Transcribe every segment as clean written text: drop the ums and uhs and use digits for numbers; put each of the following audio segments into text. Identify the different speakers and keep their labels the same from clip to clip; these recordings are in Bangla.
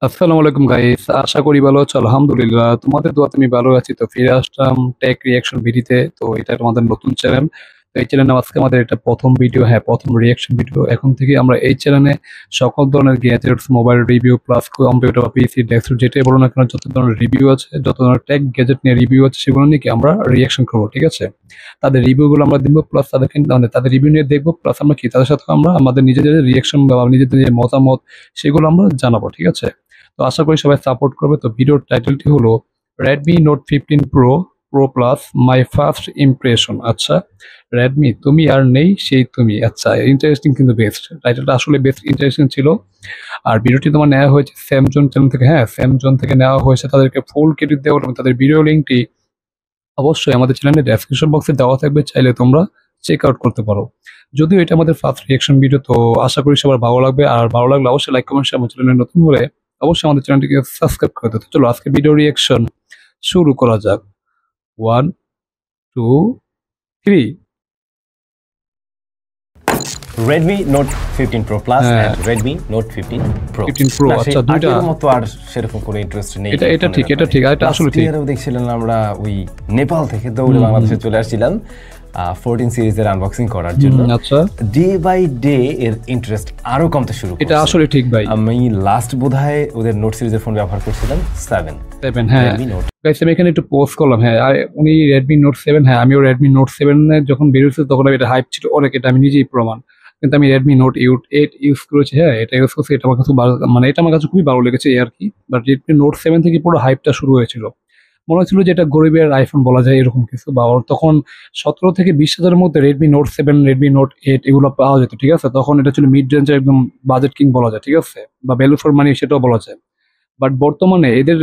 Speaker 1: আসসালামু আলাইকুম গাইস, আশা করি ভালো আছো। আলহামদুলিল্লাহ, তোমাদের দোয়াতে আমি ভালো আছি। তো ফিরে আসলাম টেক রিয়াকশন ভিডিওতে। তো এটা আমাদের নতুন চ্যানেল। তো এই চ্যানেলে আজকে আমাদের এটা প্রথম ভিডিও, হ্যাঁ প্রথম রিয়াকশন ভিডিও। এখন থেকে আমরা এই চ্যানেলে সকল ধরনের gadgets, mobile review plus computer, PC, desktop যেটাই বলো না কেন, যত ধরনের রিভিউ আছে, যত ধরনের টেক গ্যাজেট নিয়ে রিভিউ আছে, সেগুলো নিয়ে কি আমরা রিয়াকশন করবো, ঠিক আছে? তাদের রিভিউগুলো আমরা দিব, প্লাস তাদেরকে মানে তাদের রিভিউ নিয়ে দেখবো, প্লাস আমরা কি তাদের সাথে আমরা আমাদের নিজেদের রিয়াকশন বা নিজেদের যে মতামত সেগুলো আমরা জানাবো, ঠিক আছে? তো আশা করি সবাই সাপোর্ট করবে। তো ভিডিওর টাইটেলটি হলো Redmi note 15 pro pro plus my first impression. আচ্ছা, রেডমি তুমি আর নেই সেই তুমি। আচ্ছা, ইন্টারেস্টিং, কিন্তু বেস্ট টাইটেলটা আসলে বেস্ট ইন্টারেস্টিং ছিল। আর ভিডিওটি তোমার নেওয়া হয়েছে স্যামজন চ্যানেল থেকে। হ্যাঁ, স্যামজন থেকে নেওয়া হয়েছে। তাদেরকে ফুল ক্রেডিট দেওয়া এবং তাদের ভিডিও লিঙ্কটি অবশ্যই আমাদের চ্যানেলের ডেসক্রিপশন বক্সে দেওয়া থাকবে, চাইলে তোমরা চেক আউট করতে পারো। যদিও এটা আমাদের ফার্স্ট রিয়াকশন ভিডিও, তো আশা করি সবার ভালো লাগবে। আর ভালো লাগলে অবশ্যই লাইক কমেন্ট শেয়ার, আমার চ্যানেলে নতুন হলে অবশ্যই আমাদের চ্যানেলটিকে সাবস্ক্রাইব করে দিতে। চলো আজকে ভিডিও রিয়াকশন শুরু করা যাক। 1 2 3।
Speaker 2: Redmi Note 15 Pro Plus
Speaker 1: হ্যাঁ,
Speaker 2: and Redmi Note 15 Pro
Speaker 1: 15 pro.
Speaker 2: না, সেই
Speaker 1: আচ্ছা, দুইটা।
Speaker 2: আগের মতো আর সেরকম কোনো ইন্টারেস্ট নেই
Speaker 1: এটা ঠিক, এটা ঠিক, এটা আসলে ঠিক।
Speaker 2: এরও দেখছিলেন আমরা ওই নেপাল থেকে দৌড়ে বাংলাদেশে চলে আসছিলাম 14 সিরিজের আনবক্সিং করার জন্য।
Speaker 1: আচ্ছা,
Speaker 2: ডে বাই ডে এর ইন্টারেস্ট আরো কমতে শুরু করছে।
Speaker 1: এটা আসলে ঠিক ভাই।
Speaker 2: আমি লাস্ট বোধহয় ওদের নোট সিরিজের ফোন ব্যবহার করছিলাম 7।
Speaker 1: হ্যাঁ
Speaker 2: Redmi Note
Speaker 1: গাইস, আমি এখানে একটু পোস্ট করলাম। হ্যাঁ, আর উনি রেডমি নোট 7, হ্যাঁ আমিও রেডমি নোট 7 যখন বেরিয়েছে তখন এটা হাইপ ছিল অনেক, এটা আমি নিজেই প্রমাণ। কিন্তু আমি রেডমি নোট 8 ইউজ করেছি। হ্যাঁ, এটা ইউজ করছি, এটা আমার কাছে মানে এটা আমার কাছে খুবই ভালো লেগেছে এই আর কি। বাট রেডমি নোট 7 থেকে পুরো হাইপটা শুরু হয়েছিল। মনে হচ্ছিল যে এটা গরিবের আইফোন বলা যায়, এরকম কিছু। বা ওর তখন 17 থেকে 20 হাজারের মধ্যে রেডমি নোট 7, রেডমি নোট 8 এগুলো পাওয়া যেত, ঠিক আছে? তখন এটা ছিল মিড রেঞ্জের একদম বাজেট কিং বলা যায়, ঠিক আছে? বা ভ্যালু ফর মানি সেটাও বলা যায়। বাট বর্তমানে এদের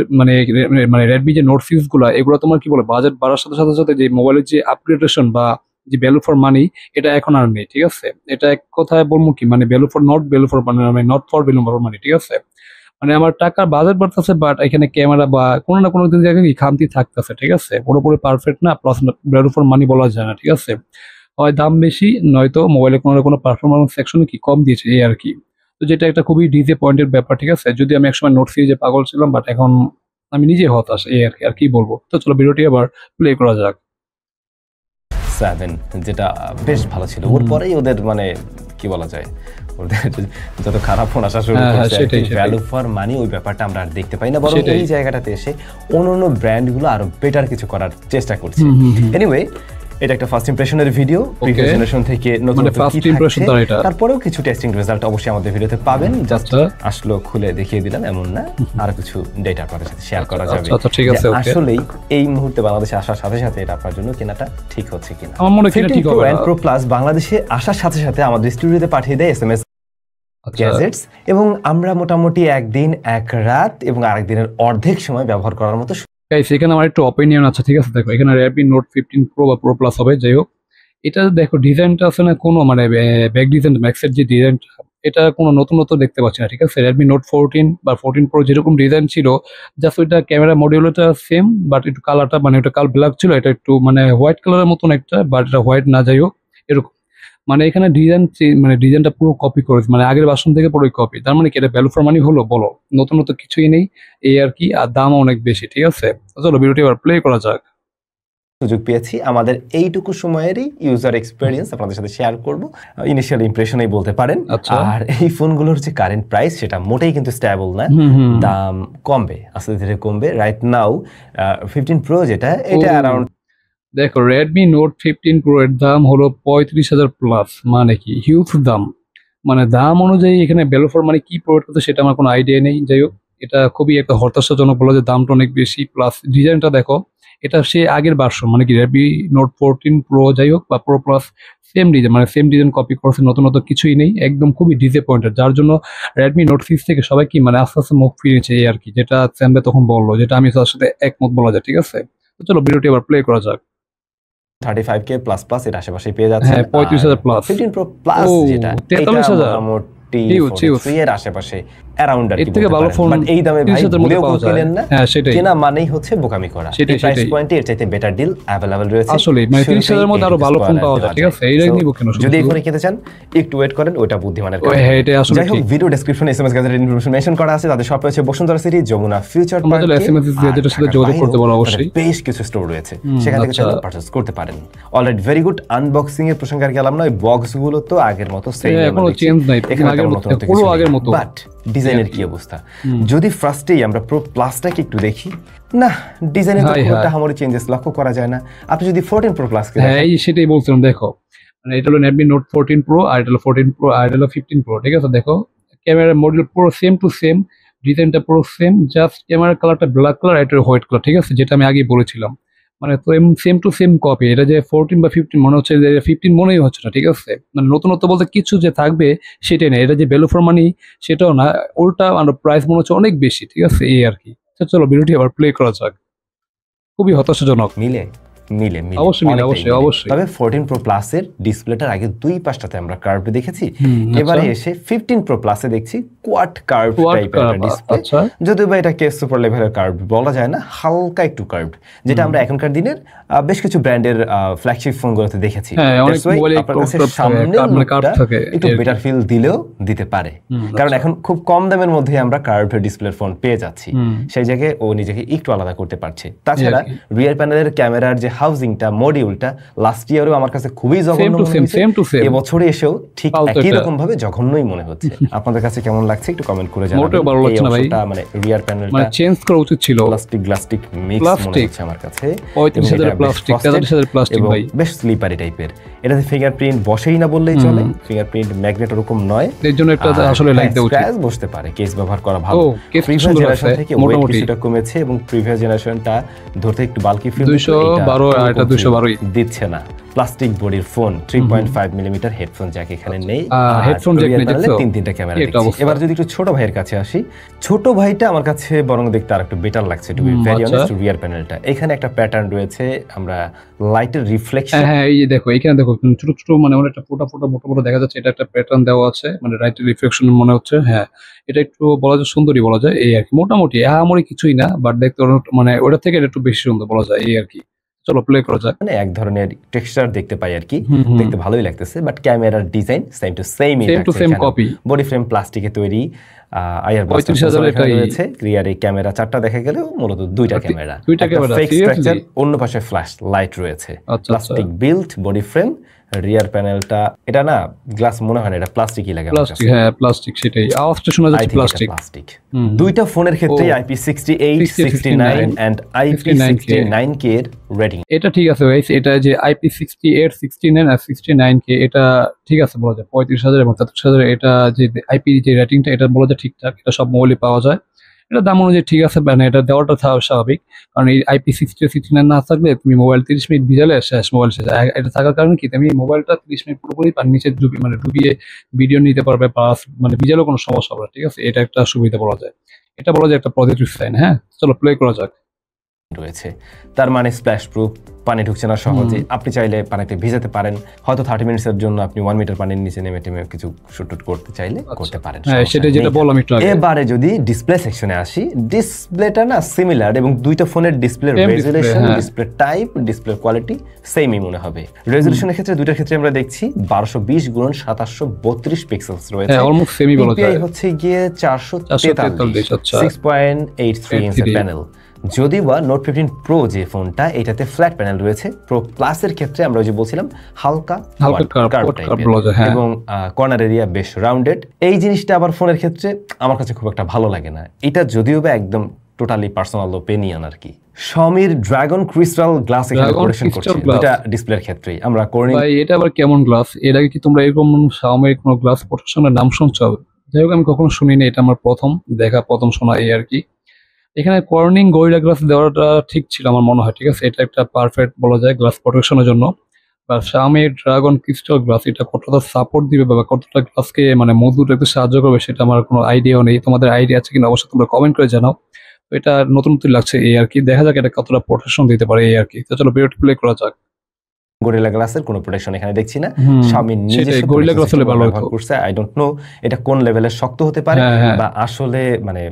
Speaker 1: মানে রেডমি যে নোট সিরিজ গুলা, এগুলো তোমার কি বলে, বাজেট বাড়ার সাথে সাথে সাথে যে মোবাইলের যে আপগ্রেডেশন বা যে ভ্যালু ফর মানি, এটা এখন আর নেই, ঠিক আছে? এটা এক কথায় বলবো কি, মানে ভ্যালু ফর মানি, মানে নট ফর ভ্যালু ফর মানি, ঠিক আছে? মানে আমার টাকার বাজেট বাড়তেছে, বাট এখানে ক্যামেরা বা কোনো না কোনো দিন জায়গায় কি খামতি থাকতেছে, ঠিক আছে? পুরোপুরি পারফেক্ট না, প্লাস ভ্যালু ফর মানি বলা যায় না, ঠিক আছে? হয় দাম বেশি, নয়তো মোবাইলে কোনো না কোনো পারফরমেন্স সেকশনে কি কম দিয়েছে, এই আর কি। তো যেটা একটা খুবই ডিজে পয়েন্টের ব্যাপার, ঠিক আছে? যদি আমি একসময় নোট সিরিজে পাগল ছিলাম, বাট এখন আমি নিজে হতাশ, এই আর কি। আর কি বলবো? তো চলো ভিডিওটি আবার প্লে করা যাক।
Speaker 2: 7 যেটা বেশ ভালো ছিল। ওর পরেই ওদের মানে কি বলা যায়, ওদের যত খারাপ ফোন আসা শুরু
Speaker 1: হ্যাঁ,
Speaker 2: করছে,
Speaker 1: সেটাই।
Speaker 2: ভ্যালু ফর মানি ওই ব্যাপারটা আমরা আর দেখতে পাই না, বরং
Speaker 1: সেটাই।
Speaker 2: এই জায়গাটাতে এসে অন্যান্য ব্র্যান্ডগুলো আরো বেটার কিছু করার চেষ্টা করছে। এনিওয়ে, এটা একটা ফার্স্ট ইমপ্রেশনের ভিডিও। প্রিভিয়াস জেনারেশন থেকে নতুন
Speaker 1: মানে
Speaker 2: নতুন
Speaker 1: ফার্স্ট
Speaker 2: কি
Speaker 1: ইমপ্রেশন
Speaker 2: থাকছে,
Speaker 1: তার এটা।
Speaker 2: তারপরেও কিছু টেস্টিং রেজাল্ট অবশ্যই আমাদের ভিডিওতে পাবেন। জাস্ট
Speaker 1: আচ্ছা।
Speaker 2: আসলো খুলে দেখিয়ে দিলাম এমন না, আরো কিছু ডেটা আপনাদের সাথে শেয়ার করা যাবে।
Speaker 1: আচ্ছা, ঠিক আছে,
Speaker 2: যে
Speaker 1: ওকে।
Speaker 2: আসলেই এই মুহূর্তে বাংলাদেশে আসার সাথে সাথে এটা আপনার জন্য কেনাটা ঠিক হচ্ছে কিনা।
Speaker 1: আমার মনে হয় কিনা ঠিক
Speaker 2: 15
Speaker 1: হবে
Speaker 2: Pro
Speaker 1: না।
Speaker 2: and Pro Plus বাংলাদেশে আসার সাথে সাথে আমাদের স্টুডিওতে পাঠিয়ে দেয় এসএমএস
Speaker 1: আচ্ছা,
Speaker 2: গ্যাজেটস, এবং আমরা মোটামুটি একদিন এক রাত এবং আরেকদিনের অর্ধেক সময় ব্যবহার করার মতো
Speaker 1: গাইস, এখানে আমার একটু অপিনিয়ন আছে, ঠিক আছে? দেখো, এখানে রেডমি নোট 15 প্রো বা প্রো প্লাস হবে, যাই হোক। এটা দেখো, ডিজাইনটা আছে না, কোনো মানে ব্যাক ডিজাইন, ম্যাক্সের যে ডিজাইনটা, এটা কোনো নতুনত্ব দেখতে পাচ্ছি না, ঠিক আছে? রেডমি নোট 14 বা 14 প্রো যেরকম ডিজাইন ছিল, জাস্ট ওইটা ক্যামেরা মডিউলটা সেম, বাট একটু কালারটা, মানে ওটা কাল ব্ল্যাক ছিল, এটা একটু মানে হোয়াইট কালারের মতন একটা, বাট এটা হোয়াইট না, যাই হোক এরকম। মানে এখানে ডিজাইন, মানে ডিজাইনটা পুরো কপি করেছে, মানে আগের ভার্সন থেকে পুরোই কপি। তার মানে কি এটা ভ্যালু ফর মানি হলো? বলো, নতুনত্ব কিছুই নেই, এই আর কি। আর দামও অনেক বেশি, ঠিক আছে? তো চলো ভিডিওটি এবার প্লে করা যাক।
Speaker 2: সুযোগ পেয়েছি আমাদের এইটুকু সময়েরই ইউজার এক্সপিরিয়েন্স আপনাদের সাথে শেয়ার করব। ইনিশিয়াল ইমপ্রেশনই বলতে পারেন।
Speaker 1: আচ্ছা।
Speaker 2: আর এই ফোনগুলোর যে কারেন্ট প্রাইস সেটা মোটেই কিন্তু স্টেবল না, দাম কমবে, আস্তে ধীরে কমবে। রাইট নাও 15 প্রো যেটা, এটা অ্যারাউন্ড,
Speaker 1: দেখো রেডমি নোট 15 প্রো এর দাম হলো 35,000 প্লাস। মানে কি হিউজ দাম। মানে দাম অনুযায়ী এখানে ভ্যালু ফর মানি কি প্রোভাইড করতে সেটা আমার কোনো আইডিয়া নেই, যাই হোক। এটা খুবই একটা হতাশাজনক বলা যে দামটা অনেক বেশি, প্লাস ডিজাইনটা দেখো, এটা সে আগের ভার্সন, মানে কি রেডমি নোট 14 প্রো যাই হোক বা প্রো প্লাস, সেম ডিজাইন, মানে সেম ডিজাইন কপি করছে, নতুনত কিছুই নেই, একদম খুবই ডিসঅ্যাপয়েন্টেড। যার জন্য রেডমি নোট 6 থেকে সবাই কি মানে আস্তে আস্তে মুখ ফিরেছে, এই আর কি। যেটা স্যামবে তখন বললো, যেটা আমি তার সাথে একমত বলা যায়, ঠিক আছে? তো চলো ভিডিওটি আবার প্লে করা যাক।
Speaker 2: 35K প্লাস প্লাস এর আশেপাশে পেয়ে যাচ্ছেন।
Speaker 1: হ্যাঁ, 35,000 প্লাস।
Speaker 2: 15 প্রো প্লাস
Speaker 1: ও,
Speaker 2: যেটা,
Speaker 1: 43,000
Speaker 2: মোটামুটি
Speaker 1: Huge, huge।
Speaker 2: 43 এর আশেপাশে অ্যারাউন্ড আর
Speaker 1: এর
Speaker 2: কি
Speaker 1: থেকে ভালো ফোন
Speaker 2: বাট এই দামে ভাই
Speaker 1: 30,000 মধ্যে
Speaker 2: ভুলেও
Speaker 1: পাওয়া যায়।
Speaker 2: কিনেন না,
Speaker 1: হ্যাঁ সেটাই,
Speaker 2: কেনা মানেই হচ্ছে বোকামি করা।
Speaker 1: সেটাই,
Speaker 2: এই প্রাইস
Speaker 1: সেটাই।
Speaker 2: পয়েন্টে এর চাইতে বেটার ডিল अवेलेबल রয়েছে
Speaker 1: আসলে মানে 30,000 এর মধ্যে আরো ভালো ফোন পাওয়া যায়, ঠিক আছে, এইটাই নিব কেন শুধু
Speaker 2: যদি
Speaker 1: শুধু।
Speaker 2: এখনই কিনতে চান একটু ওয়েট করেন, ওটা বুদ্ধিমানের কাজ।
Speaker 1: হ্যাঁ এটা আসলে
Speaker 2: যাই হোক,
Speaker 1: ঠিক।
Speaker 2: ভিডিও ডেসক্রিপশনে এসএমএস গ্যাজেটের ইনফরমেশন মেনশন করা আছে। তাদের শপ রয়েছে বসুন্ধরা সিটি, যমুনা ফিউচার
Speaker 1: আমরা
Speaker 2: পার্কে,
Speaker 1: তাহলে SMS গ্যাজেটের সাথে যোগাযোগ করতে পারো অবশ্যই।
Speaker 2: বেশ কিছু স্টোর রয়েছে, সেখান থেকে
Speaker 1: আচ্ছা।
Speaker 2: চাইলে পারচেজ করতে পারেন। Alright, very good. আনবক্সিং এর প্রসঙ্গে আর গেলাম না, ওই বক্সগুলো তো আগের মতো সেম,
Speaker 1: কোনো চেঞ্জ নাই, আগের মতো পুরো আগের মতো।
Speaker 2: বাট ডিজাইনের কি অবস্থা? যদি ফার্স্টেই আমরা প্রো প্লাসটাকে একটু দেখি, না ডিজাইনে তো খুব একটা হামারি চেঞ্জেস লক্ষ্য করা যায় না। আপনি যদি 14 প্রো প্লাস কে
Speaker 1: হ্যাঁ এই সেটাই বলছিলাম, দেখো মানে এটা হলো Redmi Note 14 Pro আর এটা হলো 14 Pro আর এটা হলো 15 Pro, ঠিক আছে। দেখো ক্যামেরা মডেল পুরো সেম টু সেম, ডিজাইনটা পুরো সেম, জাস্ট ক্যামেরার কালারটা ব্ল্যাক কালার আর এটা হোয়াইট কালার, ঠিক আছে, যেটা আমি আগে বলেছিলাম। মানে তো সেম টু সেম কপি। এটা যে 14 বা 15 মনে হচ্ছে, যে 15 মনেই হচ্ছে না, ঠিক আছে। মানে নতুনত্ব বলতে কিছু যে থাকবে সেটাই না, এটা যে ভ্যালু ফর মানি সেটাও না, উল্টা প্রাইস মনে হচ্ছে অনেক বেশি, ঠিক আছে, এই আর কি। তো চলো ভিডিওটি আবার প্লে করা যাক। খুবই হতাশাজনক।
Speaker 2: মিলে মিলে মিলে
Speaker 1: অবশ্যই মিলে,
Speaker 2: অনেকটাই
Speaker 1: অবশ্যই,
Speaker 2: মিলে।
Speaker 1: অবশ্যই।
Speaker 2: তবে 14 প্রো প্লাসের ডিসপ্লেটার আগে দুই পাশটাতে আমরা কার্ভ দেখেছি, এবারে এসে 15 প্রো প্লাসে দেখছি কোয়াড কার্ভ টাইপের একটা ডিসপ্লে।
Speaker 1: আচ্ছা
Speaker 2: যদিও বা এটা কেস সুপার লেভেলের কার্ভ বলা যায় না, হালকা একটু কার্ভ, যেটা আমরা এখনকার দিনের বেশ কিছু ব্র্যান্ডের ফ্ল্যাগশিপ ফোনগুলোতে দেখেছি।
Speaker 1: হ্যাঁ, অনেক
Speaker 2: That's why
Speaker 1: মোবাইলে
Speaker 2: আপনার
Speaker 1: একটু
Speaker 2: কাছে
Speaker 1: curve থাকে,
Speaker 2: সামনের
Speaker 1: মানে curve
Speaker 2: lookটা
Speaker 1: থাকে,
Speaker 2: একটু
Speaker 1: এর
Speaker 2: বেটার ফিল দিলেও দিতে পারে, কারণ এখন খুব কম দামের মধ্যে আমরা কার্ভ ডিসপ্লের ফোন পেয়ে যাচ্ছি। সেই জায়গায় ও নিজেকে একটু আলাদা করতে পারছে। তাছাড়া রিয়ার প্যানেলের ক্যামেরার যে হাউজিংটা, মডিউলটা লাস্ট ইয়ারও আমার কাছে খুবই জঘন্য মনে হয়েছে, এবছরে এসেও ঠিক একই রকম ভাবে জঘন্যই মনে হচ্ছে। আপনাদের কাছে কেমন লাগছে একটু কমেন্ট করে জানাবেন।
Speaker 1: মোটেও ভালো লাগছে না ভাই,
Speaker 2: মানে রিয়ার প্যানেলটা
Speaker 1: মানে চেঞ্জ করা উচিত ছিল।
Speaker 2: প্লাস্টিক মিক্স মনে হচ্ছে আমার কাছে।
Speaker 1: 35,000 প্লাস্টিক, 43,000 প্লাস্টিক ভাই,
Speaker 2: বেশ স্লিপারি টাইপের। এটাতে ফিঙ্গারপ্রিন্ট বসেই না বললেই চলে, ফিঙ্গারপ্রিন্ট ম্যাগনেট ওরকম নয়,
Speaker 1: এর জন্য একটা আসলে লাইক দেওয়া উচিত।
Speaker 2: স্ক্র্যাচ বসতে পারে, কেস ব্যবহার করা ভালো।
Speaker 1: কেস
Speaker 2: প্রিভিয়াস
Speaker 1: সুন্দর
Speaker 2: জেনারেশন
Speaker 1: আছে
Speaker 2: থেকে ওয়েট
Speaker 1: মোটামুটি।
Speaker 2: কিছুটা কমেছে এবং প্রিভিয়াস জেনারেশনটা ধরতে একটু বাল্কি ফিল
Speaker 1: 212 আর এটা 212
Speaker 2: দিচ্ছে না। প্লাস্টিক বডির ফোন, 3.5 মিলিমিটার হেডফোন জ্যাক এখানে নেই,
Speaker 1: হেডফোন জ্যাক নেই, দেখছো
Speaker 2: তিনটা ক্যামেরা দেখছি। এবার যদি একটু ছোট ভাইয়ের কাছে আসি, ছোট ভাইটা আমার কাছে বরং দেখতে আরেকটু বেটার লাগছে, টু বি ভেরি অনেস্ট। রিয়ার প্যানেলটা এখানে একটা প্যাটার্ন রয়েছে, আমরা লাইটের রিফ্লেকশন,
Speaker 1: হ্যাঁ এই যে দেখো এখানে দেখো ছোট ছোট মানে অনেকটা ফোটা ফোটা মোটা মোটা দেখা যাচ্ছে, এটা একটা প্যাটার্ন দেওয়া আছে, মানে রাইট রিফ্লেকশন মনে হচ্ছে। হ্যাঁ এটা একটু বলা যায় সুন্দরই বলা যায়, এই আর কি। মোটামুটি আহামরি কিছুই না, বাট দেখতে মানে ওটা থেকে এটা একটু বেশি সুন্দর বলা যায়, এই আর কি। চলো প্লে করা যাক।
Speaker 2: মানে এক ধরনের টেক্সচার দেখতে পাই আর কি, দেখতে ভালোই লাগতেছে। বাট ক্যামেরার design same to same
Speaker 1: copy,
Speaker 2: body frame প্লাস্টিকে তৈরি। আইআর
Speaker 1: 35,000
Speaker 2: এখানে রয়েছে। রিয়ার এই ক্যামেরা চারটা দেখা গেলেও মূলত দুইটা ক্যামেরা, ফেক স্ট্রাকচার, অন্য পাশে ফ্ল্যাশ লাইট রয়েছে, প্লাস্টিক বিল্ড বডি ফ্রেম। রিয়ার প্যানেলটা এটা না গ্লাস মনে হয় না, এটা প্লাস্টিকই লাগে,
Speaker 1: প্লাস্টিক। হ্যাঁ প্লাস্টিক, সেটাই আওয়াজটা শোনা যাচ্ছে প্লাস্টিক।
Speaker 2: দুইটা ফোনের ক্ষেত্রে IP68 69 এন্ড IP69K এর রেটিং।
Speaker 1: এটা ঠিক আছে গাইস, এটা যে IP68 69 আর 69K এটা ঠিক আছে বলা যায়। 35,000 এবং 43,000 এটা যে IP যে রেটিংটা এটা বলা যায় ঠিকঠাক, এটা সব মোবাইলে পাওয়া যায়। এটা দাম অনুযায়ী ঠিক আছে, মানে এটা দেওয়াটা স্বাভাবিক, কারণ এই IP69 না থাকলে তুমি মোবাইল 30 মিনিট ভিজালে শেষ, মোবাইল শেষ। এটা থাকার কারণে কি তুমি মোবাইলটা 30 মিনিট পুরোপুরি পানি নিচে ডুবিয়ে ভিডিও নিতে পারবে, প্লাস মানে ভিজালেও কোনো সমস্যা হবে না, ঠিক আছে। এটা একটা সুবিধা বলা যায়, এটা বলা যায় একটা পজিটিভ সাইন। হ্যাঁ চলো প্লে করা যাক।
Speaker 2: রয়েছে তার মানে স্প্ল্যাশ প্রুফ, পানি ঢুকছে না সহজে, আপনি চাইলে পানিতে ভিজাতে পারেন, হয়তো 30 মিনিটের জন্য আপনি 1 মিটার পানির নিচে নেমে কিছু শুট করতে চাইলে করতে পারেন।
Speaker 1: হ্যাঁ সেটা যেটা বললাম একটু আগে।
Speaker 2: এবারে যদি ডিসপ্লে সেকশনে আসি, ডিসপ্লেটা না সিমিলার এবং দুইটা ফোনের display resolution, display type, display quality সেমই মনে হবে। রেজোলিউশনের ক্ষেত্রে দুইটার ক্ষেত্রে আমরা দেখছি 1220 গুণ 2732 পিক্সেলস রয়েছে,
Speaker 1: অলমোস্ট সেমই বলা যায়।
Speaker 2: হচ্ছে গিয়ে 443, 6.83 ইঞ্চের প্যানেল। যদিও বা নোট 15 প্রো যে ফোনটা, এটাতে ফ্ল্যাট প্যানেল রয়েছে। প্রো প্লাসের ক্ষেত্রে আমরা যে বলছিলাম হালকা এবং কর্নার এরিয়া বেশ রাউন্ডেড। এই জিনিসটা আবার ফোনের ক্ষেত্রে আমার কাছে খুব একটা ভালো লাগে না। এটা যদিও বা একদম টোটালি পার্সোনাল ওপিনিয়ন আর কি। Xiaomi ড্রাগন ক্রিস্টাল গ্লাস এখানে কোরেশন করছে দুটো ডিসপ্লের ক্ষেত্রেই। আমরা কর্নিং
Speaker 1: ভাই এটা আবার কেমন গ্লাস? এর আগে কি তোমরা এরকম Xiaomi এর কোনো গ্লাস প্রোটেকশনের নাম শুনছো? যাই হোক আমি কখনো শুনিনি, এটা আমার প্রথম দেখা, প্রথম শোনা, এই আর কি। এখানে কর্নিং গরিলা গ্লাস দেওয়াটা ঠিক ছিল আমার মনে হয়, ঠিক আছে। এটা একটা পারফেক্ট বলা যায় গ্লাস প্রোটেকশনের জন্য। বা Xiaomi ড্রাগন ক্রিস্টাল গ্লাস এটা কতটা সাপোর্ট দিবে বা কতটা গ্লাসকে মানে মজবুত রাখতে সাহায্য করবে সেটা আমার কোনো আইডিয়াও নেই। তোমাদের আইডিয়া আছে কিনা অবশ্যই তোমরা কমেন্ট করে জানাও। এটা নতুন নতুন লাগছে, এই আর কি। দেখা যাক এটা কতটা প্রোটেকশন দিতে পারে, এই আর কি। তো চলো ভিডিওটি প্লে করা যাক।
Speaker 2: গরিলা গ্লাসের কোনো প্রোটেকশন এখানে দেখছি না। Xiaomi
Speaker 1: নিজস্ব গরিলা গ্লাস হলে ভালো হতো
Speaker 2: করছে। আই ডোন্ট নো এটা কোন লেভেলের শক্ত হতে পারে বা আসলে মানে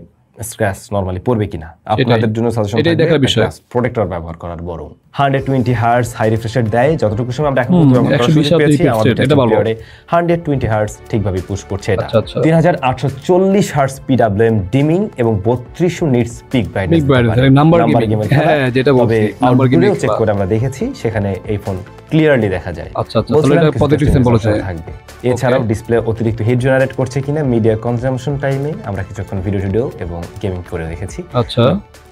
Speaker 2: স্ক্র্যাচ নরমালি পড়বে কিনা, আপনাদের জন্য সাজেশন
Speaker 1: এটাই দেখার বিষয়।
Speaker 2: প্রোটেক্টর ব্যবহার করার বড় 120 হার্টজ হাই রিফ্রেশ রেট দেয়, যতটুকু সময় আমরা এখন ব্যবহার করেছি আমাদের এটা ভালো 120 হার্টজ ঠিকভাবে পুশ করছে এটা। 3840 হার্টজ PWM ডিমিং এবং 3200 nits pick brightness
Speaker 1: number gaming, হ্যাঁ যেটা বলছি
Speaker 2: নাম্বার গেমিং চেক করে আমরা দেখেছি সেখানে এই ফোন ক্লিয়ারলি দেখা যায়।
Speaker 1: আচ্ছা তাহলে এটা পজিটিভ সিম্বল
Speaker 2: থাকবে। এছাড়াও ডিসপ্লে অতিরিক্ত হিট জেনারেট করছে কিনা মিডিয়া কনজাম্পশন টাইমে আমরা কিছুক্ষণ ভিডিও এবং গেমিং করে রেখেছি।
Speaker 1: আচ্ছা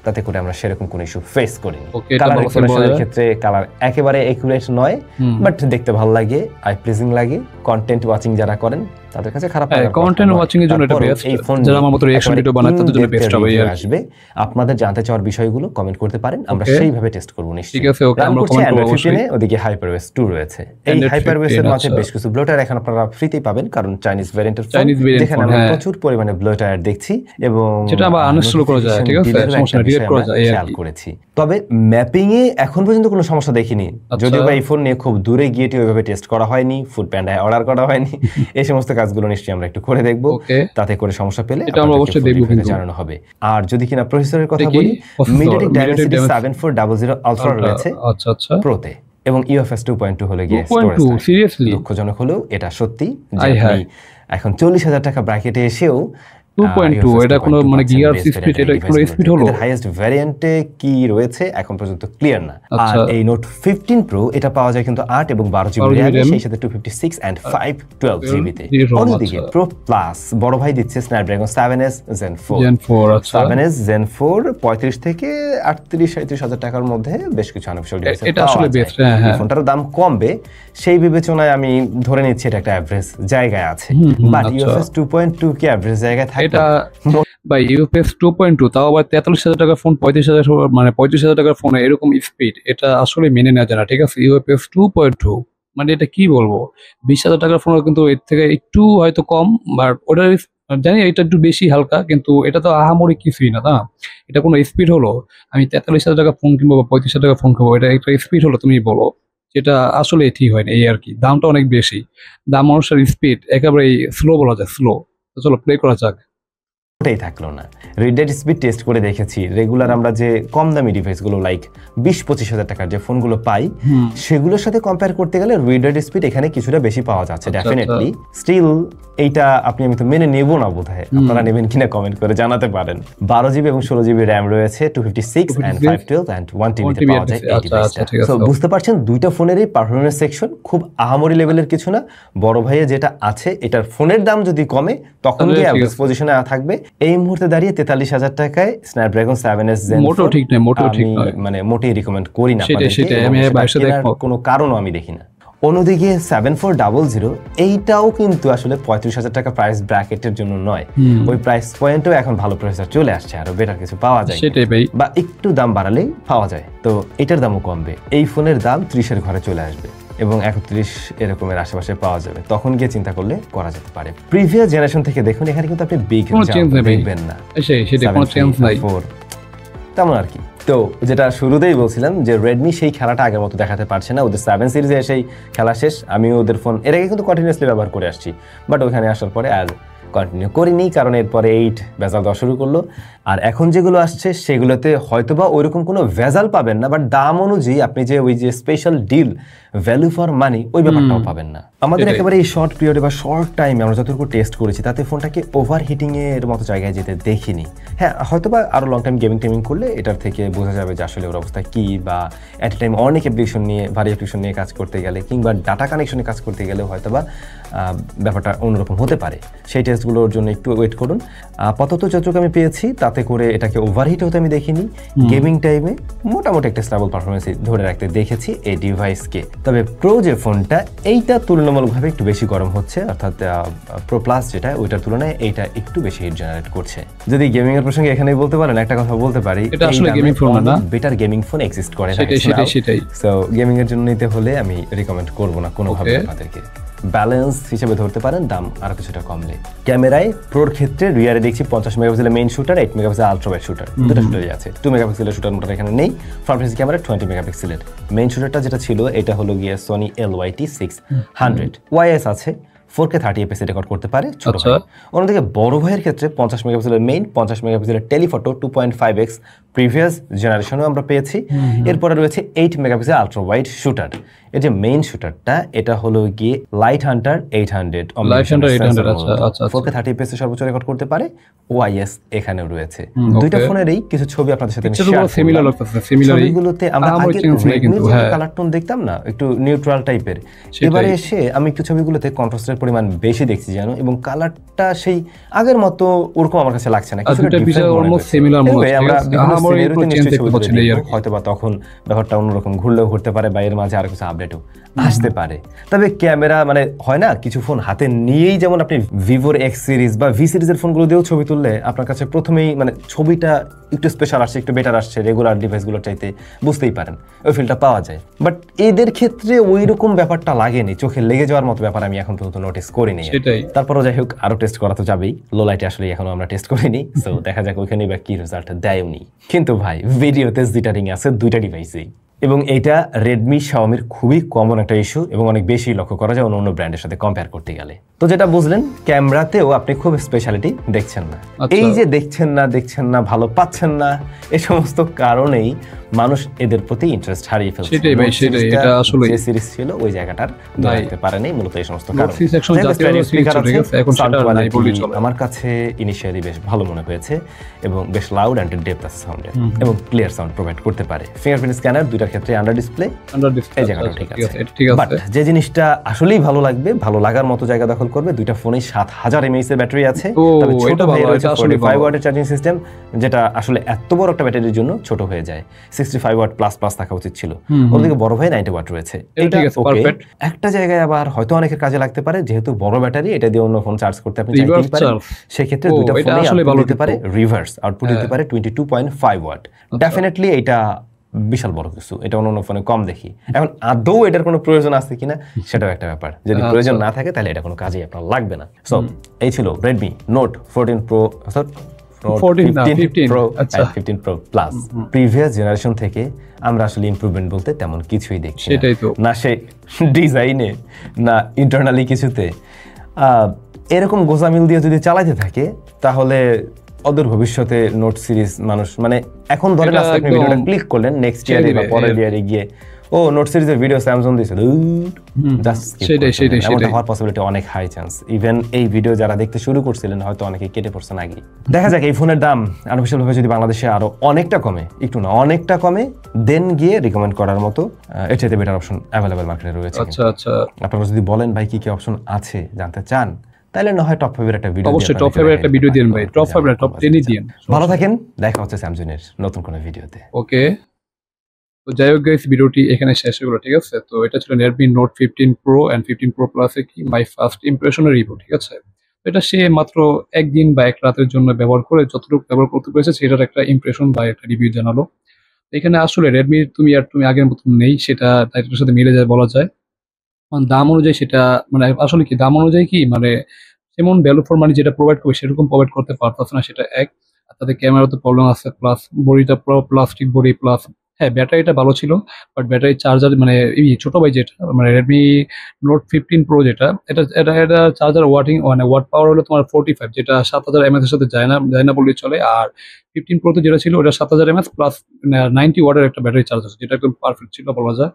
Speaker 2: তাতে করে আমরা সেরকম কোনো ইস্যু ফেস করিনি। কালার রিকগনিশনের ক্ষেত্রে কালার একেবারে একুরেট নয়, বাট দেখতে ভালো লাগে, আই প্লিজিং লাগে। কন্টেন্ট ওয়াচিং যারা করেন তাদের কাছে খারাপ লাগে,
Speaker 1: কন্টেন্ট ওয়াচিং এর জন্য এটা বেস্ট। যারা আমার মতো রিঅ্যাকশন ভিডিও বানায় তাদের জন্য বেস্ট হবে।
Speaker 2: আসবে আপনাদের জানতে চাওয়ার বিষয়গুলো কমেন্ট করতে পারেন, আমরা সেইভাবে টেস্ট করব নিশ্চয়ই।
Speaker 1: ঠিক আছে, ওকে আমরা কমেন্ট করব অবশ্যই।
Speaker 2: ওদিকে HyperOS 2 রয়েছে। এই HyperOS এর মাঝে বেশ কিছু ব্লোটার এখন আপনারা ফ্রিতেই পাবেন, কারণ চাইনিজ ভ্যারিয়েন্টের ফোন যেখানে আমরা প্রচুর পরিমাণে ব্লোটার দেখছি এবং
Speaker 1: যেটা আবার আনইনস্টল করা যায়। ঠিক আছে, সমস্যা ডিলিট করা যায়
Speaker 2: খেয়াল করেছি। তবে ম্যাপিং এ এখন পর্যন্ত কোনো সমস্যা দেখিনি, যদিও বা এই ফোন নিয়ে খুব দূরে গিয়ে ওইভাবে টেস্ট করা হয়নি, ফুড প্যান্ডায় অর্ডার করা হয়নি। এই সমস্ত কাজগুলো নিশ্চয়ই আমরা একটু করে দেখব, তাতে করে সমস্যা পেলে
Speaker 1: এটা আমরা অবশ্যই দেখব,
Speaker 2: জানানো হবে। আর যদি কিনা প্রসেসরের কথা বলি, MediaTek Dimensity 7400 Ultra রয়েছে আচ্ছা প্রোতে, এবং UFS 2.2 হলো গিয়ে স্টোরেজ।
Speaker 1: সিরিয়াসলি
Speaker 2: দুঃখজনক হলেও এটা সত্যি যে আপনি এখন 40,000 টাকা ব্র্যাকেটে এসেও
Speaker 1: 2.2 এটা কোনো মানে গিগাহার্টজ স্পিড, এটা কোনো স্পিড হলো
Speaker 2: হাইয়েস্ট ভ্যারিয়েন্টে কি রয়েছে এখন পর্যন্ত ক্লিয়ার না। আর এই নোট 15 প্রো এটা পাওয়া যায় কিন্তু 8 এবং 12 জিবি RAM, সেই সাথে 256 এন্ড 512 জিবি তে। অন্যদিকে প্রো প্লাস বড় ভাই দিচ্ছে স্ন্যাপড্রাগন 7s Gen 4
Speaker 1: আচ্ছা
Speaker 2: 7s Gen 4 35 থেকে 38-37 হাজার টাকার মধ্যে বেশ কিছু আনঅফিশিয়াল ডিভাইস
Speaker 1: এটা আসলে বেস্ট। হ্যাঁ
Speaker 2: ফোনটার দাম কমবে সেই বিবেচনায় আমি ধরে নিচ্ছি এটা একটা এভারেজ জায়গায় আছে, বাট UFS 2.2 কি এভারেজ জায়গায় থাকে?
Speaker 1: এটা ভাই UFS 2.2 তাও আবার 43,000 টাকার ফোন, 35,000 মানে 35,000 টাকার ফোনে এরকম স্পিড, এটা আসলে মেনে নেওয়া যায় না। ঠিক আছে, UFS 2.2 মানে এটা কি বলবো, 20,000 টাকার ফোন কিন্তু এর থেকে একটু হয়তো কম, বাট ওটার জানি এটা একটু বেশি হালকা, কিন্তু এটা তো আহামরি কিছুই না। এটা কোনো স্পিড হলো? আমি 43,000 টাকা ফোন কিনবো বা 35,000 টাকা ফোন কিনবো, এটা একটা স্পিড হলো? তুমি বলো, যেটা আসলে ঠিক হয় না। এই আর কি, দামটা অনেক বেশি, দাম অনুসারে স্পিড একেবারে স্লো বলা যায়, স্লো। চলো প্লে করা যাক।
Speaker 2: ওটাই থাকলো না। রিড স্পিড টেস্ট করে দেখেছি, রেগুলার আমরা যে কম দামি ডিভাইসগুলো লাইক 20-25 হাজার টাকার যে ফোনগুলো পাই সেগুলোর সাথে কম্পেয়ার করতে গেলে রিড স্পিড এখানে কিছুটা বেশি পাওয়া যাচ্ছে ডেফিনেটলি। স্টিল এইটা আপনি আমি তো মেনে নেব না বোধহয়, আপনারা নেবেন কিনা কমেন্ট করে জানাতে পারেন। 12 জিবি এবং 16 জিবি র্যাম রয়েছে, 256 and 512 and 1 TB তে পাওয়া যায় এই ডিভাইসটা। সো বুঝতে পারছেন দুইটা ফোনেরই পারফরম্যান্স সেকশন খুব আহামরি লেভেলের কিছু না। বড় ভাইয়ে যেটা আছে এটার ফোনের দাম যদি কমে তখন গিয়ে অ্যাভারেজ পজিশনে থাকবে। এই মুহূর্তে দাঁড়িয়ে 43,000 টাকায় স্ন্যাপড্রাগন 7s Gen 4
Speaker 1: মোটেও ঠিক নয়, মোটেও ঠিক নয়,
Speaker 2: মানে মোটেই রিকমেন্ড করি না।
Speaker 1: সেটাই আমি বাইরে দেখব,
Speaker 2: কোনো কারণও আমি দেখি না। অন্যদিকে 7400 এইটাও কিন্তু আসলে 35,000 টাকা প্রাইস ব্র্যাকেটের জন্য নয়, ওই প্রাইস পয়েন্টেও এখন ভালো প্রসেসর চলে আসছে, আরো বেটার কিছু পাওয়া যায়
Speaker 1: সেটাই ভাই,
Speaker 2: বা একটু দাম বাড়ালেই পাওয়া যায়, তো এটার দামও কমবে। এই ফোনের দাম 30 এর ঘরে চলে আসবে এবং 31 এরকমের আশেপাশে পাওয়া যাবে, তখন গিয়ে চিন্তা করলে করা যেতে পারে। প্রিভিয়াস জেনারেশন থেকে দেখুন এখানে কিন্তু আপনি বিগ দেখবেন না,
Speaker 1: সেটা কোনো চেঞ্জ নাই
Speaker 2: তেমন আর কি। তো যেটা শুরুতেই বলছিলাম যে রেডমি সেই খেলাটা আগের মতো দেখাতে পারছে না, ওদের 7 সিরিজে সেই খেলা শেষ। আমিও ওদের ফোন এর আগে কিন্তু কন্টিনিউয়াসলি ব্যবহার করে আসছি, বাট ওখানে আসার পরে আর কন্টিনিউ করিনি, কারণ এরপরে 8 ভেজাল দেওয়া শুরু করলো। আর এখন যেগুলো আসছে সেগুলোতে হয়তোবা ওইরকম কোনো ভেজাল পাবেন না, বাট দাম অনুযায়ী আপনি যে ওই যে special deal value for money ওই ব্যাপারটাও পাবেন না। আমাদের একেবারে এই শর্ট পিরিয়ডে বা শর্ট টাইমে আমরা যতটুকু টেস্ট করেছি তাতে ফোনটাকে ওভার হিটিং এর মতো জায়গায় যেতে দেখিনি। হ্যাঁ, হয়তোবা আরো লং টাইম গেমিং টেমিং করলে এটার থেকে বোঝা যাবে যে আসলে ওর অবস্থা কি, বা অ্যাট এ টাইম অনেক অ্যাপ্লিকেশন নিয়ে ভারী অ্যাপ্লিকেশন নিয়ে কাজ করতে গেলে কিংবা ডাটা কানেকশনে কাজ করতে গেলে হয়তোবা ব্যাপারটা অন্যরকম হতে পারে। সেই টেস্টগুলোর জন্য একটু ওয়েট করুন। আপাতত যতটুকু আমি পেয়েছি তাতে করে এটাকে ওভারহিট হতে আমি দেখিনি। গেমিং টাইমে মোটামুটি একটা স্টেবল পারফরমেন্স ধরে রাখতে দেখেছি এই ডিভাইসকে। তবে প্রো যে ফোনটা এইটা তুলনামূলকভাবে একটু বেশি গরম হচ্ছে, অর্থাৎ প্রো প্লাস যেটা ওইটার তুলনায় এইটা একটু বেশি হিট জেনারেট করছে। যদি গেমিং এর প্রসঙ্গে এখানেই বলতে পারেন, একটা কথা বলতে পারি,
Speaker 1: এটা আসলে গেমিং ফোন না,
Speaker 2: বেটার গেমিং ফোন এক্সিস্ট করে না।
Speaker 1: সেটাই
Speaker 2: সো গেমিং এর জন্য নিতে হলে আমি রিকমেন্ড করব না কোনোভাবে আপনাদেরকে। ব্যালেন্স হিসেবে ধরতে পারেন দাম আরো কিছুটা কমলে। ক্যামেরায় প্রোর ক্ষেত্রে রিয়ারে দেখছি 50 মেগাপিক্সেলের main shooter, 8 megapixel ultra wide shooter, দুটো শুটারই আছে। 2 মেগাপিক্সেলের শুটার মোটর এখানে নেই। ফ্রন্ট ফেসিং ক্যামেরা 20 মেগাপিক্সেলের। মেইন শুটারটা যেটা ছিল এটা হলো গিয়ে সনি LYT600। ওয়াইএস আছে, 4K 30 fps রেকর্ড করতে পারে ছোট ভাই। অন্যদিকে বড় ভাইয়ের ক্ষেত্রে 50 মেগাপিক্সেলের মেইন, 50 মেগাপিক্সেলের টেলিফটো 2.5x প্রিভিয়াস জেনারেশনও আমরা পেয়েছি। এরপরে রয়েছে 8 মেগাপিক্সেল আলট্রা ওয়াইড শুটার। এর যে মেইন শুটারটা এটা হলো গিয়ে লাইট হান্টার 800, 4K 30 fps সর্বোচ্চ রেকর্ড করতে পারে। ওআইএস এখানেও রয়েছে। দুইটা ফোনেরই কিছু ছবি আপনাদের সাথে আমি শেয়ার করব। ছবিগুলোতে আমরা আগে Redmi কালার টোন দেখতাম না, একটু নিউট্রাল টাইপের, এবারে এসে আমি একটু ছবিগুলোতে কন্ট্রাস্টের পরিমাণ বেশি দেখছি জানো, এবং কালারটা সেই আগের মতো ওরকম আমার কাছে লাগছে না, কিছুটা ডিফারেন্ট মনে হচ্ছে। আমরা হয়তো বা তখন ব্যাপারটা অন্যরকম ঘুরলেও ঘুরতে পারে, বা এর মাঝে আরো কিছু আপডেটও আসতে পারে। তবে ক্যামেরা মানে হয় না কিছু ফোন হাতে নিয়েই, যেমন আপনি ভিভোর এক্স সিরিজ বা ভি সিরিজের ফোনগুলো দিয়েও ছবি তুললে আপনার কাছে প্রথমেই মানে ছবিটা একটু স্পেশাল আসছে, একটু বেটার আসছে রেগুলার ডিভাইসগুলোর চাইতে, বুঝতেই পারেন ওই ফিলটা পাওয়া যায়। বাট এদের ক্ষেত্রে ওই রকম ব্যাপারটা লাগেনি, চোখে লেগে যাওয়ার মতো ব্যাপার আমি এখন পর্যন্ত নোটিস করিনি। তারপরও যাই হোক, আরো টেস্ট করা তো যাবেই। লো লাইটে আসলে এখনো আমরা টেস্ট করিনি, সো দেখা যাক ওইখানে বা কি রেজাল্ট দেয়নি। কিন্তু ভাই ভিডিওতে জিটারিং আছে দুইটা ডিভাইসেই, এবং এইটা রেডমি শাওমির খুবই কমন একটা ইস্যু, এবং অনেক বেশি লক্ষ্য করা যায় অন্য ব্র্যান্ডের সাথে কম্পেয়ার করতে গেলে। তো যেটা বুঝলেন, ক্যামেরাতেও আপনি খুব স্পেশালিটি দেখছেন না। এই যে দেখছেন না, ভালো পাচ্ছেন না, এই সমস্ত কারণেই মানুষ এদের প্রতি ইন্টারেস্ট হারিয়ে ফেলছে। এটা আসলে যে সিরিজ ছিল ওই জায়গাটার ধরতে পারেনি, মূলত এই সমস্ত কারণে। আমার কাছে ইনিশিয়ালি বেশ ভালো মনে হয়েছে, এবং বেশ লাউড অ্যান্ড ডেপথ আছে সাউন্ডে, এবং ক্লিয়ার সাউন্ড প্রোভাইড করতে পারে। ফিঙ্গারপ্রিন্ট স্ক্যানার দুইটার ক্ষেত্রে আন্ডার ডিসপ্লে, এই জায়গাটা ঠিক আছে। বাট যে জিনিসটা আসলেই ভালো লাগবে, ভালো লাগার মতো জায়গা দখল করবে, দুইটা ফোনেই 7000 mAh এর ব্যাটারি আছে। তবে ছোট ভাই রয়েছে 45 ওয়াটের চার্জিং সিস্টেম, যেটা আসলে এত বড় একটা ব্যাটারির জন্য ছোট হয়ে যায়। 65 ওয়াট প্লাস প্লাস থাকা উচিত ছিল। ওদিকে বড় ভাই 90 ওয়াট রয়েছে। এটা ওকে। একটা জায়গায় আবার হয়তো অনেকের কাজে লাগতে পারে, যেহেতু বড় ব্যাটারি, এটা দিয়ে অন্য ফোন চার্জ করতে আপনি চাইতেই পারেন। সেক্ষেত্রে দুইটা ফোনই আউটপুট দিতে পারে, রিভার্স আউটপুট দিতে পারে 22.5 ওয়াট। ডেফিনেটলি এটা বিশাল বড় কিছু, এটা অন্য ফোনে কম দেখি। এখন আদৌ এটার কোনো প্রয়োজন আছে কিনা সেটাও একটা ব্যাপার। যদি প্রয়োজন না থাকে তাহলে এটা কোনো কাজেই আপনার লাগবে না। সো এই ছিল Redmi Note 14 Pro, 15 Pro Plus। Previous generation থেকে আমরা আসলে ইমপ্রুভমেন্ট বলতে তেমন কিছুই দেখছি না, সে ডিজাইনে না ইন্টারনালি কিছুতে। এরকম গোজামিল দিয়ে যদি চালাতে থাকে তাহলে অদূর ভবিষ্যতে নোট সিরিজ মানুষ মানে এখন ধরেন আপনি ভিডিওটা ক্লিক করলেন, নেক্সট ইয়ারে বা পরের ইয়ারে গিয়ে ও নোট সিরিজের ভিডিও স্যামসাং দিয়েছে, সেটাই হওয়ার পসিবিলিটি অনেক হাই চান্স। ইভেন এই ভিডিও যারা দেখতে শুরু করছিলেন হয়তো অনেকে কেটে পড়ছেন আগে। দেখা যাক এই ফোনের দাম আনঅফিশিয়াল ভাবে যদি বাংলাদেশে আরো অনেকটা কমে, একটু না অনেকটা কমে, দেন গিয়ে রিকমেন্ড করার মতো এর চাইতে বেটার অপশন অ্যাভেলেবল মার্কেটে রয়েছে। আচ্ছা আপনারা যদি বলেন ভাই কি কি অপশন আছে জানতে চান, তাহলে না হয় টপ 5 এর একটা ভিডিও, অবশ্যই টপ 5 এর একটা ভিডিও দিন ভাই, টপ 5 এর টপ 10 ই দিন। ভালো থাকেন, দেখা হচ্ছে স্যামসাং এর নতুন কোনো ভিডিওতে। ওকে, তো যাই হোক গাইস, ভিডিওটি এখানে শেষ হয়ে গেল, ঠিক আছে। তো এটা ছিল Redmi Note 15 Pro and 15 Pro Plus এর কি মাই ফার্স্ট ইমপ্রেশনের রিভিউ, ঠিক আছে। এটা সে মাত্র একদিন বা এক রাতের জন্য ব্যবহার করে যতটুকু ব্যবহার করতে পেরেছে সেটার একটা ইমপ্রেশন বা একটা রিভিউ জানালো। এখানে আসলে Redmi তুমি আগের মতন নেই, সেটা টাইটেলের সাথে মিলে যায় বলা যায়। দাম অনুযায়ী সেটা মানে আসলে কি দাম অনুযায়ী কি মানে যেমন ভ্যালু ফর মানি যেটা প্রোভাইড করবে সেরকম প্রোভাইড করতে পারতেছে না, সেটা এক। আর তাদের ক্যামেরাতে প্রবলেম আছে, প্লাস বডিটা পুরো প্লাস্টিক বডি, প্লাস হ্যাঁ ব্যাটারিটা ভালো ছিল, বাট ব্যাটারি চার্জার মানে এই ছোট ভাই যেটা মানে Redmi Note 15 Pro যেটা এটা চার্জার ওয়াটিং মানে ওয়াট পাওয়ার হলো তোমার 45, যেটা 7000 mAh এর সাথে যায় না বললেই চলে। আর 15 Pro তে যেটা ছিল ওটা 7000 mAh প্লাস 90 ওয়াটের একটা ব্যাটারি চার্জ আছে, যেটা একদম পারফেক্ট ছিল বলা যায়।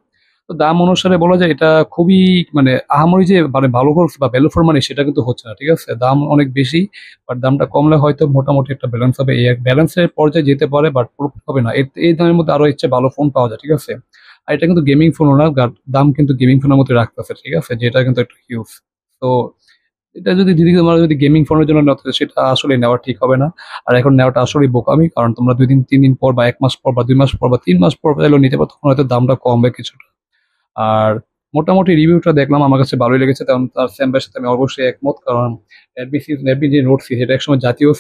Speaker 2: তো দাম অনুসারে বলা যায় এটা খুবই মানে আহামরি যে মানে ভালো খরচ বা ভ্যালু ফর মানি সেটা কিন্তু হচ্ছে না, ঠিক আছে। দাম অনেক বেশি, বাট দামটা কমলে হয়তো মোটামুটি একটা ব্যালেন্স হবে, এই এক ব্যালেন্সের পর্যায়ে যেতে পারে, বাট হবে না। এই দামের মধ্যে আরো ইচ্ছে ভালো ফোন পাওয়া যায়, ঠিক আছে। আর এটা কিন্তু গেমিং ফোনও না, দাম কিন্তু গেমিং ফোনের মধ্যে রাখতেছে, ঠিক আছে, যেটা কিন্তু একটা হিউজ। তো এটা যদি দিদি তোমরা যদি গেমিং ফোনের জন্য নেওয়া সেটা আসলে নেওয়া ঠিক হবে না। আর এখন নেওয়াটা আসলে বোকামি, কারণ তোমরা 2 দিন 3 দিন পর বা 1 মাস পর বা 2 মাস পর বা 3 মাস পর চাইলেও নিতে পারো, তখন হয়তো দামটা কমবে কিছুটা। আর মোটামুটি রিভিউটা দেখলাম, আমার কাছে ভালোই লেগেছে, কারণ তার স্যাম্পের সাথে আমি অবশ্যই একমত। কারণ Redmi যে নোট সিরিজ এটা একসময় জাতীয়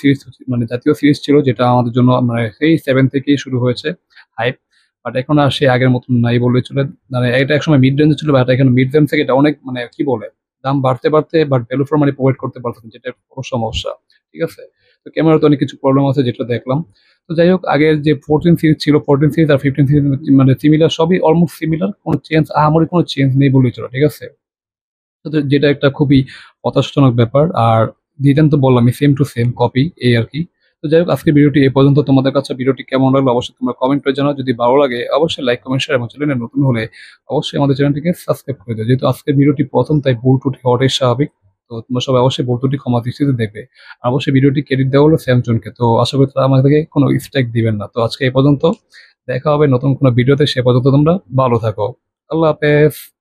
Speaker 2: সিরিজ ছিল, যেটা আমাদের জন্য মানে সেই 7 থেকেই শুরু হয়েছে হাইপ, বাট এখন আর সে আগের মতন নাই বললে চলে। মানে এটা একসময় মিড রেঞ্জে ছিল, বাট এখন মিড রেঞ্জ থেকে এটা অনেক মানে কি বলে
Speaker 1: দাম বাড়তে বাড়তে but value for money provide করতে পারতেছে না, যেটা একটা বড় সমস্যা। ঠিক আছে, তো ক্যামেরাতে অনেক কিছু প্রবলেম আছে যেটা দেখলাম। তো যাই হোক, আগের যে 14 সিরিজ ছিল, 14 সিরিজ আর 15 সিরিজ মানে সিমিলার, সবই অলমোস্ট সিমিলার, কোনো চেঞ্জ, আহামরি কোনো চেঞ্জ নেই বললেই চলে। ঠিক আছে, তো যেটা একটা খুবই হতাশাজনক ব্যাপার। আর ডিজাইন তো বললামই, সেম টু সেম কপি, এই আর কি। তো যাই হোক, আজকের ভিডিওটি এই পর্যন্ত। তোমাদের কাছে ভিডিওটি কেমন লাগলো অবশ্যই তোমরা কমেন্ট করে জানাও। যদি ভালো লাগে অবশ্যই লাইক, কমেন্ট, শেয়ার, এবং চ্যানেলে নতুন হলে অবশ্যই আমাদের চ্যানেলটিকে সাবস্ক্রাইব করে দিও। যেহেতু আজকের ভিডিওটি প্রথম, তাই ভুল ত্রুটি হওয়াটাই স্বাভাবিক। তো তোমরা সবাই অবশ্যই ভুল ত্রুটি ক্ষমা দৃষ্টিতে দেখবে। আর অবশ্যই ভিডিওটি ক্রেডিট দেওয়া হলো স্যামসুংকে, তো আশা করি তারা আমাদেরকে কোনো স্ট্রাইক দিবেন না। তো আজকে এই পর্যন্ত, দেখা হবে নতুন কোনো ভিডিওতে। সে পর্যন্ত তোমরা ভালো থাকো। আল্লাহ হাফেজ।